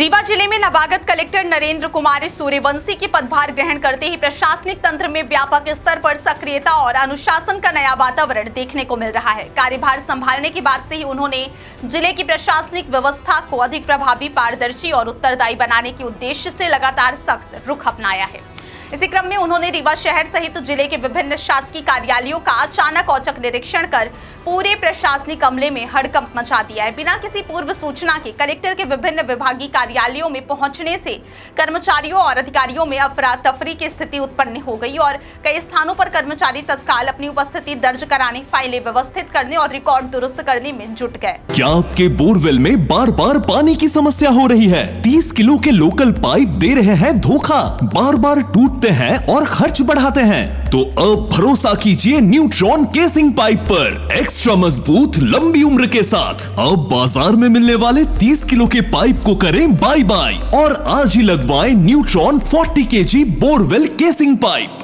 रीवा जिले में नवागत कलेक्टर नरेंद्र कुमार सूर्यवंशी की पदभार ग्रहण करते ही प्रशासनिक तंत्र में व्यापक स्तर पर सक्रियता और अनुशासन का नया वातावरण देखने को मिल रहा है। कार्यभार संभालने के बाद से ही उन्होंने जिले की प्रशासनिक व्यवस्था को अधिक प्रभावी, पारदर्शी और उत्तरदायी बनाने के उद्देश्य से लगातार सख्त रुख अपनाया है। इसी क्रम में उन्होंने रीवा शहर सहित जिले के विभिन्न शासकीय कार्यालयों का अचानक औचक निरीक्षण कर पूरे प्रशासनिक अमले में हड़कंप मचा दिया है। बिना किसी पूर्व सूचना के कलेक्टर के विभिन्न विभागीय कार्यालयों में पहुंचने से कर्मचारियों और अधिकारियों में अफरा तफरी की स्थिति उत्पन्न हो गई और कई स्थानों पर कर्मचारी तत्काल अपनी उपस्थिति दर्ज कराने, फाइलें व्यवस्थित करने और रिकॉर्ड दुरुस्त करने में जुट गए। क्या आपके बोरवेल में बार बार पानी की समस्या हो रही है? 30 किलो के लोकल पाइप दे रहे हैं धोखा, बार बार टूटते हैं और खर्च बढ़ाते हैं? तो अब भरोसा कीजिए न्यूट्रॉन केसिंग पाइप पर। एक्स्ट्रा मजबूत, लंबी उम्र के साथ अब बाजार में मिलने वाले 30 किलो के पाइप को करें बाय बाय और आज ही लगवाएं neutron 40 kg borewell casing pipe.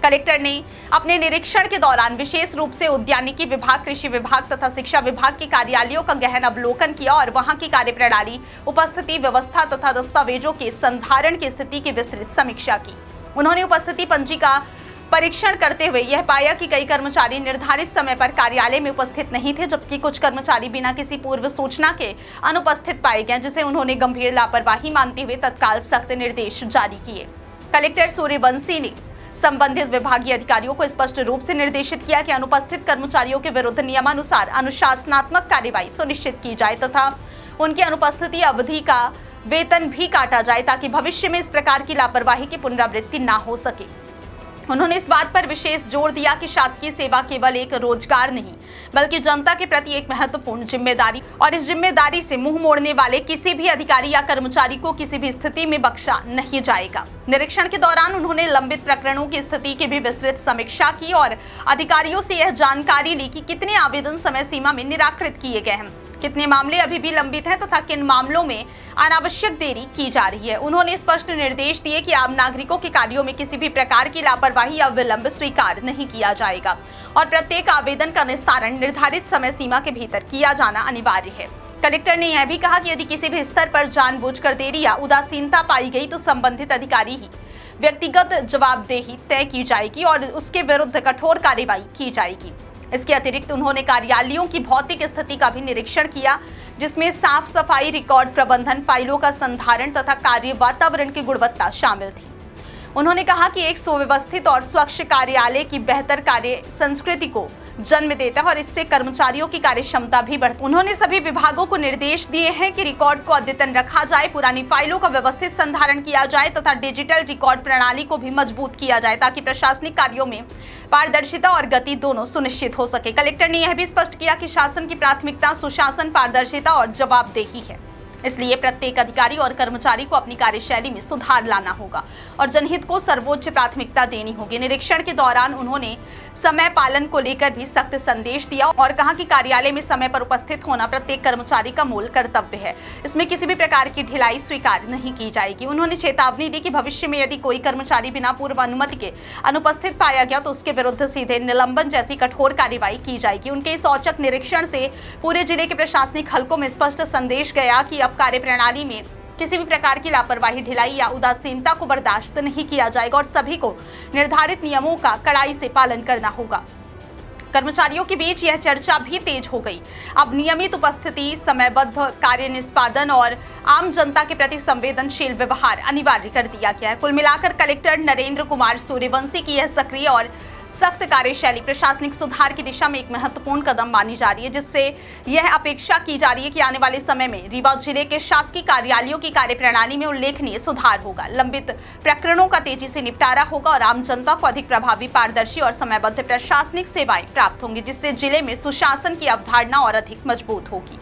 Collector ने अपने निरीक्षण के दौरान विशेष रूप से उद्यानिकी विभाग, कृषि विभाग तथा शिक्षा विभाग के कार्यालयों का गहन अवलोकन किया और वहां की कार्यप्रणाली, उपस्थिति व्यवस्था तथा दस्तावेजों के संधारण की स्थिति की विस्तृत समीक्षा की। उन्होंने उपस्थिति पंजी का परीक्षण करते हुए यह पाया कि कई कर्मचारी निर्धारित समय पर कार्यालय में उपस्थित नहीं थे, जबकि कुछ कर्मचारी बिना किसी पूर्व सूचना के अनुपस्थित पाए गए, जिसे उन्होंने गंभीर लापरवाही मानते हुए तत्काल सख्त निर्देश जारी किए। कलेक्टर सूर्यवंशी ने संबंधित विभागीय अधिकारियों को स्पष्ट रूप से निर्देशित किया कि अनुपस्थित कर्मचारियों के विरुद्ध नियमानुसार अनुशासनात्मक कार्यवाही सुनिश्चित की जाए तथा उनकी अनुपस्थिति अवधि का वेतन भी काटा जाए ताकि भविष्य में इस प्रकार की लापरवाही की पुनरावृत्ति ना हो सके। उन्होंने इस बात पर विशेष जोर दिया कि शासकीय सेवा केवल एक रोजगार नहीं बल्कि जनता के प्रति एक महत्वपूर्ण जिम्मेदारी और इस जिम्मेदारी से मुंह मोड़ने वाले किसी भी अधिकारी या कर्मचारी को किसी भी स्थिति में बख्शा नहीं जाएगा। निरीक्षण के दौरान उन्होंने लंबित प्रकरणों की स्थिति की भी विस्तृत समीक्षा की और अधिकारियों से यह जानकारी ली कि कितने आवेदन समय सीमा में निराकृत किए गए हैं, कितने मामले अभी भी लंबित हैं तथा किन मामलों में अनावश्यक देरी की जा रही है। उन्होंने स्पष्ट निर्देश दिए कि आम नागरिकों के कार्यों में किसी भी प्रकार की लापरवाही या विलंब स्वीकार नहीं किया जाएगा और प्रत्येक आवेदन का निस्तारण निर्धारित समय सीमा के भीतर किया जाना अनिवार्य है। कलेक्टर ने यह भी कहा कि यदि किसी भी स्तर पर जानबूझकर देरी या उदासीनता पाई गई तो संबंधित अधिकारी ही व्यक्तिगत जवाबदेही तय की जाएगी और उसके विरुद्ध कठोर कार्रवाई की जाएगी। इसके अतिरिक्त उन्होंने कार्यालयों की भौतिक स्थिति का भी निरीक्षण किया, जिसमें साफ सफाई, रिकॉर्ड प्रबंधन, फाइलों का संधारण तथा कार्य वातावरण की गुणवत्ता शामिल थी। उन्होंने कहा कि एक सुव्यवस्थित और स्वच्छ कार्यालय की बेहतर कार्य संस्कृति को जन्म देता है और इससे कर्मचारियों की कार्य क्षमता भी बढ़ती है। उन्होंने सभी विभागों को निर्देश दिए हैं कि रिकॉर्ड को अद्यतन रखा जाए, पुरानी फाइलों का व्यवस्थित संधारण किया जाए तथा डिजिटल रिकॉर्ड प्रणाली को भी मजबूत किया जाए ताकि प्रशासनिक कार्यों में पारदर्शिता और गति दोनों सुनिश्चित हो सके। कलेक्टर ने यह भी स्पष्ट किया कि शासन की प्राथमिकता सुशासन, पारदर्शिता और जवाबदेही है, इसलिए प्रत्येक अधिकारी और कर्मचारी को अपनी कार्यशैली में सुधार लाना होगा और जनहित को सर्वोच्च प्राथमिकता देनी होगी। निरीक्षण के दौरान उन्होंने समय पालन को लेकर भी सख्त संदेश दिया और कहा कि कार्यालय में समय पर उपस्थित होना प्रत्येक कर्मचारी का मूल कर्तव्य है, इसमें किसी भी प्रकार की ढिलाई स्वीकार नहीं की जाएगी। उन्होंने चेतावनी दी कि भविष्य में यदि कोई कर्मचारी बिना पूर्व अनुमति के अनुपस्थित पाया गया तो उसके विरुद्ध सीधे निलंबन जैसी कठोर कार्रवाई की जाएगी। उनके इस औचक निरीक्षण से पूरे जिले के प्रशासनिक हलकों में स्पष्ट संदेश गया कि अब कार्यप्रणाली में किसी भी प्रकार की लापरवाही, ढिलाई या उदासीनता को बर्दाश्त नहीं किया जाएगा और सभी को निर्धारित नियमों का कड़ाई से पालन करना होगा। कर्मचारियों के बीच यह चर्चा भी तेज हो गई। अब नियमित उपस्थिति, समयबद्ध कार्य निष्पादन और आम जनता के प्रति संवेदनशील व्यवहार अनिवार्य कर दिया गया है। कुल मिलाकर कलेक्टर नरेंद्र कुमार सूर्यवंशी की यह सक्रिय और सख्त कार्यशैली प्रशासनिक सुधार की दिशा में एक महत्वपूर्ण कदम मानी जा रही है, जिससे यह अपेक्षा की जा रही है कि आने वाले समय में रीवा जिले के शासकीय कार्यालयों की कार्यप्रणाली में उल्लेखनीय सुधार होगा, लंबित प्रकरणों का तेजी से निपटारा होगा और आम जनता को अधिक प्रभावी, पारदर्शी और समयबद्ध प्रशासनिक सेवाएं प्राप्त होंगी, जिससे जिले में सुशासन की अवधारणा और अधिक मजबूत होगी।